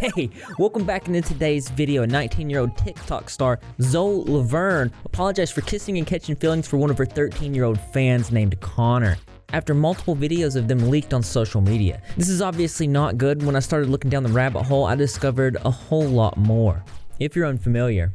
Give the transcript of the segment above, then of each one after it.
Hey, welcome back into today's video. A 19-year-old TikTok star, Zoe Laverne, apologized for kissing and catching feelings for one of her 13-year-old fans named Connor, after multiple videos of them leaked on social media. This is obviously not good. When I started looking down the rabbit hole, I discovered a whole lot more. If you're unfamiliar,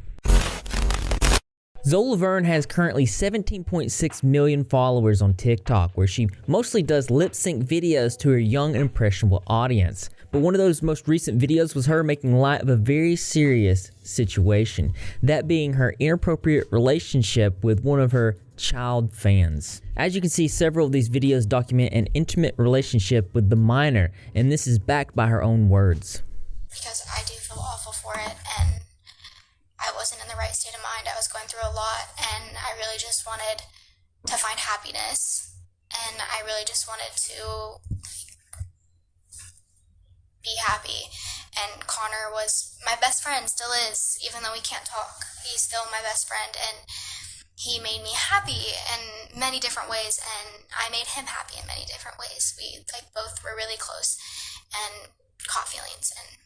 Zoe Laverne has currently 17.6 million followers on TikTok, where she mostly does lip-sync videos to her young and impressionable audience. But one of those most recent videos was her making light of a very serious situation, that being her inappropriate relationship with one of her child fans. As you can see, several of these videos document an intimate relationship with the minor, and this is backed by her own words. Because I do feel awful for it, and I wasn't in the right state of mind. I was going through a lot, and I really just wanted to find happiness, and I really just wanted to be happy. And Connor was my best friend, still is, even though we can't talk. He's still my best friend, and he made me happy in many different ways, and I made him happy in many different ways. We both were really close and caught feelings. And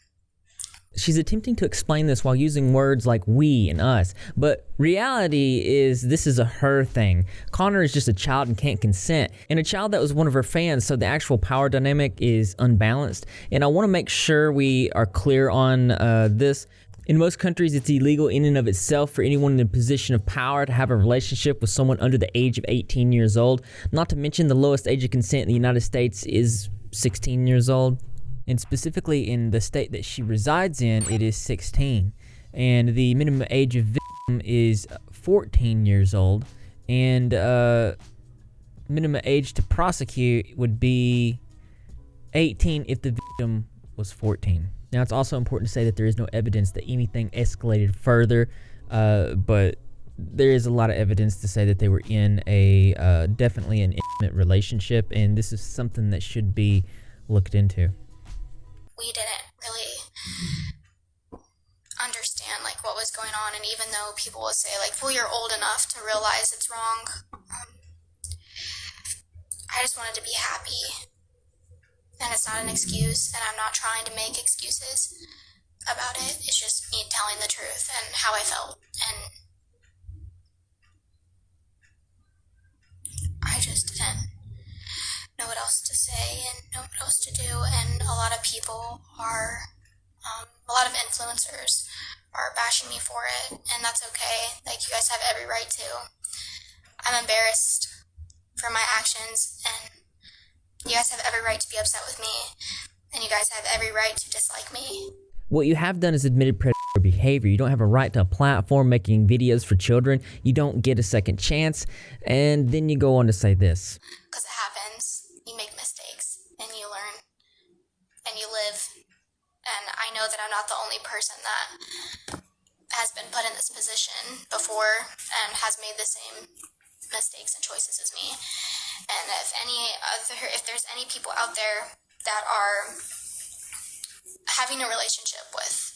she's attempting to explain this while using words like we and us, but reality is this is a her thing. Connor is just a child and can't consent, and a child that was one of her fans, so the actual power dynamic is unbalanced. And I want to make sure we are clear on this. In most countries, it's illegal in and of itself for anyone in a position of power to have a relationship with someone under the age of 18 years old. Not to mention the lowest age of consent in the United States is 16 years old. And specifically in the state that she resides in, it is 16. And the minimum age of victim is 14 years old. And minimum age to prosecute would be 18 if the victim was 14. Now, it's also important to say that there is no evidence that anything escalated further, but there is a lot of evidence to say that they were in a definitely an intimate relationship, and this is something that should be looked into. We didn't really understand what was going on, and even though people will say well, you're old enough to realize it's wrong, I just wanted to be happy. And it's not an excuse, and I'm not trying to make excuses about it. It's just me telling the truth and how I felt. And I just didn't know what else to say and know what else to do. And a lot of people are, a lot of influencers are bashing me for it, and that's okay. You guys have every right to. I'm embarrassed for my actions, and you guys have every right to be upset with me, and you guys have every right to dislike me. What you have done is admitted predatory behavior. You don't have a right to a platform making videos for children. You don't get a second chance. And then you go on to say this. Because it happens. You make mistakes, and you learn, and you live. And I know that I'm not the only person that has been put in this position before and has made the same mistakes and choices as me. And if there's any people out there that are having a relationship with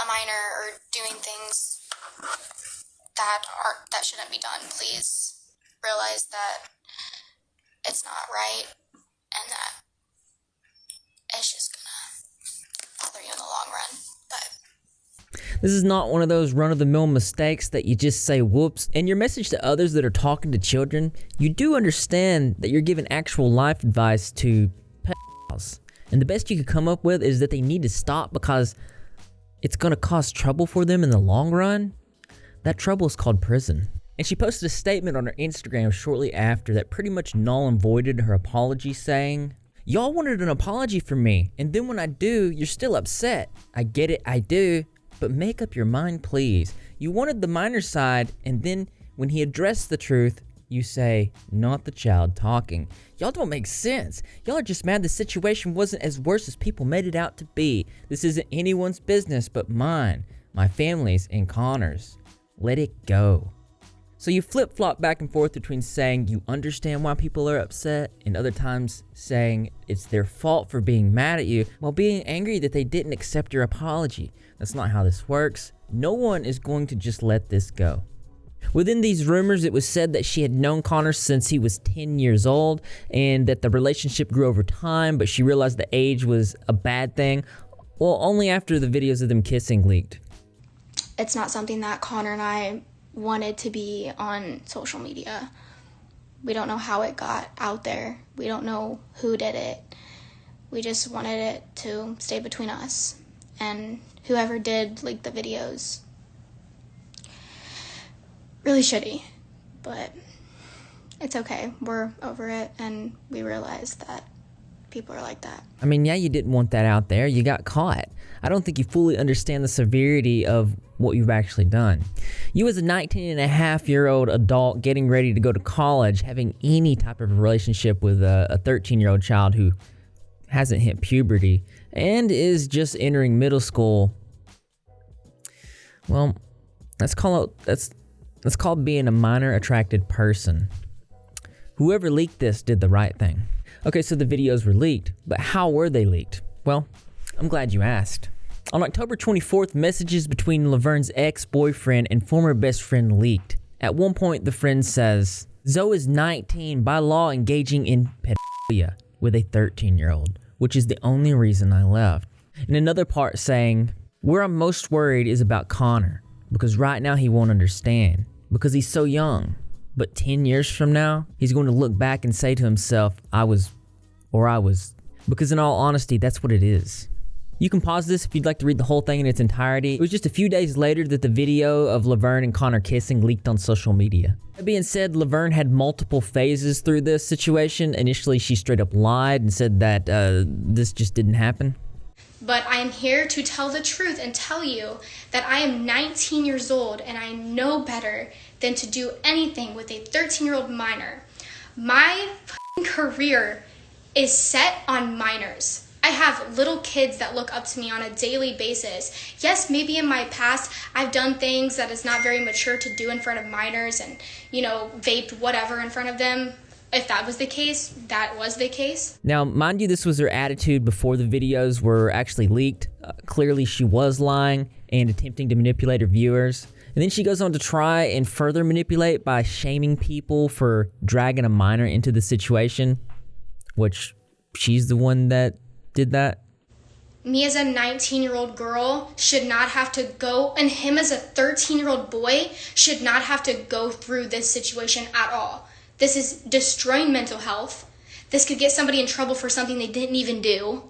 a minor or doing things that shouldn't be done, please realize that it's not right, and that it's just gonna bother you in the long run. But this is not one of those run-of-the-mill mistakes that you just say whoops. And your message to others that are talking to children, you do understand that you're giving actual life advice to pedophiles. And the best you could come up with is that they need to stop because it's going to cause trouble for them in the long run. That trouble is called prison. And she posted a statement on her Instagram shortly after that pretty much null and voided her apology, saying, "Y'all wanted an apology from me, and then when I do, you're still upset. I get it, I do. But make up your mind, please. You wanted the minor side, and then when he addressed the truth, you say, not the child talking. Y'all don't make sense. Y'all are just mad the situation wasn't as worse as people made it out to be. This isn't anyone's business but mine, my family's, and Connor's. Let it go." So you flip-flop back and forth between saying you understand why people are upset and other times saying it's their fault for being mad at you while being angry that they didn't accept your apology. That's not how this works. No one is going to just let this go. Within these rumors, it was said that she had known Connor since he was 10 years old and that the relationship grew over time, but she realized the age was a bad thing. Well, only after the videos of them kissing leaked. It's not something that Connor and I wanted to be on social media. We don't know how it got out there. We don't know who did it. We just wanted it to stay between us. And whoever did leak the videos, really shitty, but it's okay. We're over it, and we realize that people are like that. I mean, yeah, you didn't want that out there. You got caught. I don't think you fully understand the severity of what you've actually done. You as a 19-and-a-half-year-old adult getting ready to go to college, having any type of relationship with a 13-year-old child who hasn't hit puberty and is just entering middle school, well, that's called being a minor attracted person. Whoever leaked this did the right thing. Okay, so the videos were leaked, but how were they leaked? Well, I'm glad you asked. On October 24th, messages between Laverne's ex-boyfriend and former best friend leaked. At one point, the friend says, Zoe is 19, by law engaging in pedophilia with a 13-year-old, which is the only reason I left. In another part saying, where I'm most worried is about Connor, because right now he won't understand, because he's so young. But 10 years from now, he's going to look back and say to himself, I was. Because in all honesty, that's what it is. You can pause this if you'd like to read the whole thing in its entirety. It was just a few days later that the video of Laverne and Connor kissing leaked on social media. That being said, Laverne had multiple phases through this situation. Initially, she straight up lied and said that this just didn't happen. But I am here to tell the truth and tell you that I am 19 years old and I know better than to do anything with a 13-year-old minor. My career is set on minors. I have little kids that look up to me on a daily basis. Yes, maybe in my past I've done things that is not very mature to do in front of minors and, vaped whatever in front of them. If that was the case, that was the case. Now, mind you, this was her attitude before the videos were actually leaked. Clearly, she was lying and attempting to manipulate her viewers. And then she goes on to try and further manipulate by shaming people for dragging a minor into the situation, which she's the one that did that. Me as a 19-year-old girl should not have to go, and him as a 13-year-old boy should not have to go through this situation at all. This is destroying mental health. This could get somebody in trouble for something they didn't even do.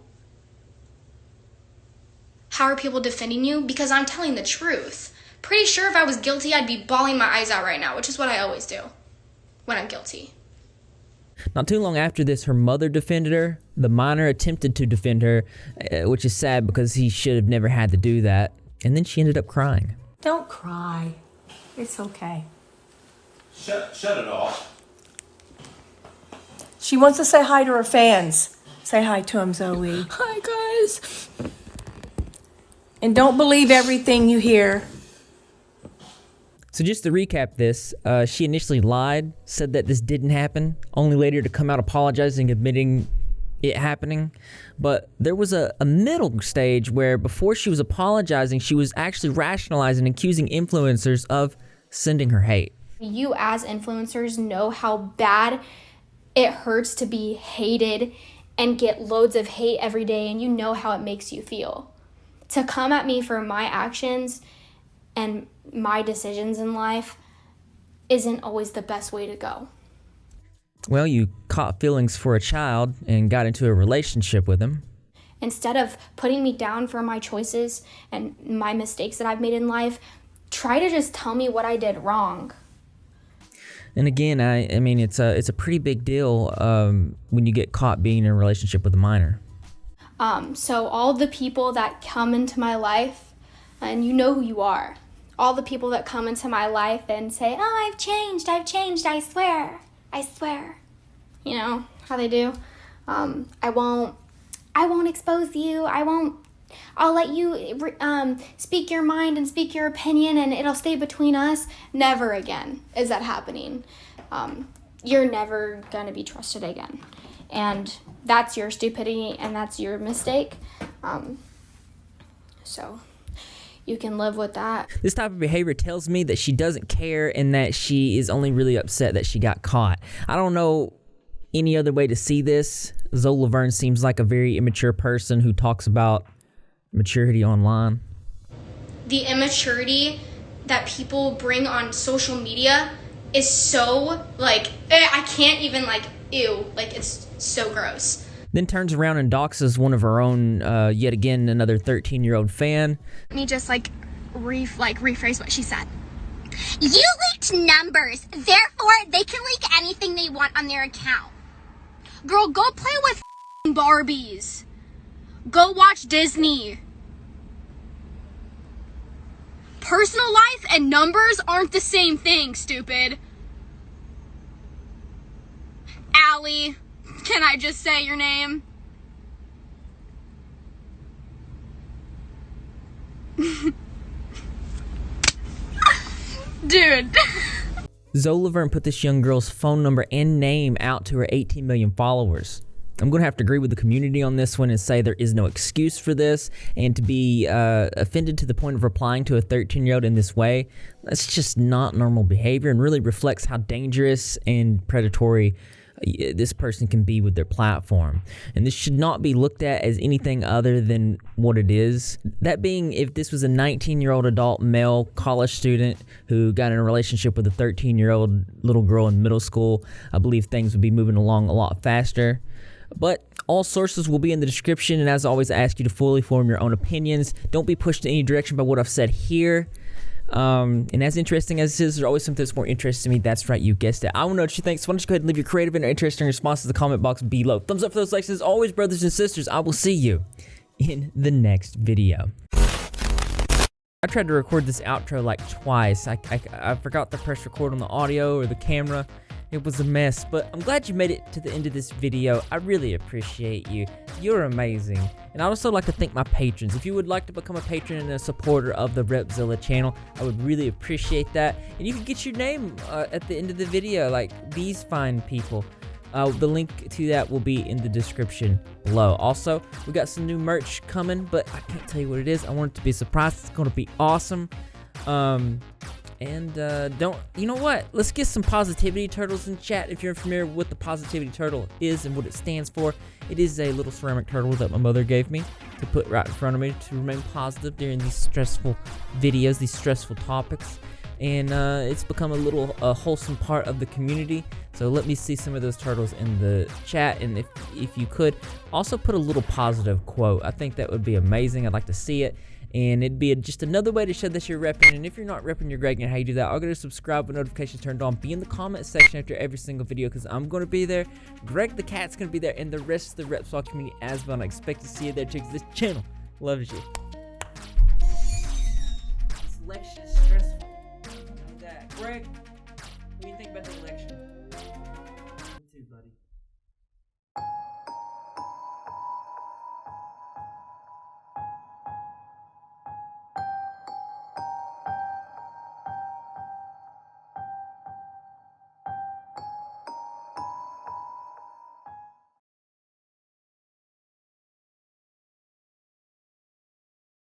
How are people defending you? Because I'm telling the truth. Pretty sure if I was guilty, I'd be bawling my eyes out right now, which is what I always do when I'm guilty. Not too long after this, her mother defended her. The minor attempted to defend her, which is sad because he should have never had to do that. And then she ended up crying. Don't cry. It's okay. Shut it off. She wants to say hi to her fans. Say hi to them, Zoe. Hi, guys. And don't believe everything you hear. So just to recap this, she initially lied, said that this didn't happen, only later to come out apologizing, admitting it happening. But there was a middle stage where before she was apologizing, she was actually rationalizing and accusing influencers of sending her hate. You as influencers know how bad it hurts to be hated and get loads of hate every day, and you know how it makes you feel. To come at me for my actions and my decisions in life isn't always the best way to go. Well, you caught feelings for a child and got into a relationship with him. Instead of putting me down for my choices and my mistakes that I've made in life, try to just tell me what I did wrong. And again, I mean, it's a pretty big deal when you get caught being in a relationship with a minor. So all the people that come into my life, and you know who you are, all the people that come into my life and say, oh, I've changed, I swear. You know how they do? I won't expose you, I'll let you speak your mind and speak your opinion and it'll stay between us. Never again is that happening. You're never gonna be trusted again. And that's your stupidity and that's your mistake. So you can live with that. This type of behavior tells me that she doesn't care and that she is only really upset that she got caught. I don't know any other way to see this. Zoe Laverne seems like a very immature person who talks about Maturity online. The immaturity that people bring on social media is so, like, I can't even, like, ew. Like, it's so gross. Then turns around and doxes one of her own, yet again, another 13-year-old fan. Let me just, rephrase what she said. You leaked numbers, therefore they can leak anything they want on their account. Girl, go play with Barbies. Go watch Disney. Personal life and numbers aren't the same thing, stupid. Allie, can I just say your name? Dude. Zoe Laverne put this young girl's phone number and name out to her 18 million followers. I'm going to have to agree with the community on this one and say there is no excuse for this, and to be offended to the point of replying to a 13-year-old in this way, that's just not normal behavior and really reflects how dangerous and predatory this person can be with their platform. And this should not be looked at as anything other than what it is. That being, if this was a 19-year-old adult male college student who got in a relationship with a 13-year-old little girl in middle school, I believe things would be moving along a lot faster. But all sources will be in the description, and as always, I ask you to fully form your own opinions. Don't be pushed in any direction by what I've said here. And as interesting as this is, there's always something that's more interesting to me. That's right, you guessed it. I want to know what you think, so why don't you go ahead and leave your creative and interesting responses in the comment box below. Thumbs up for those likes. As always, brothers and sisters, I will see you in the next video. I tried to record this outro like twice. I forgot to press record on the audio or the camera. It was a mess, but I'm glad you made it to the end of this video. I really appreciate you. You're amazing. And I'd also like to thank my patrons. If you would like to become a patron and a supporter of the Repzilla channel, I would really appreciate that. And you can get your name at the end of the video, like these fine people. The link to that will be in the description below. Also, we got some new merch coming, but I can't tell you what it is. I want it to be a surprise. It's going to be awesome. You know what? Let's get some positivity turtles in chat. If you're familiar with what the positivity turtle is and what it stands for, it is a little ceramic turtle that my mother gave me to put right in front of me to remain positive during these stressful videos, these stressful topics. And it's become a little wholesome part of the community. So let me see some of those turtles in the chat, and if you could also put a little positive quote, I think that would be amazing. I'd like to see it. And it'd be just another way to show that you're repping. And if you're not repping, you're Greg. And how you do that, I'll go to subscribe with notifications turned on. Be in the comment section after every single video, because I'm going to be there. Greg the cat's going to be there, and the rest of the Repzilla community as well. And I expect to see you there too, because this channel loves you.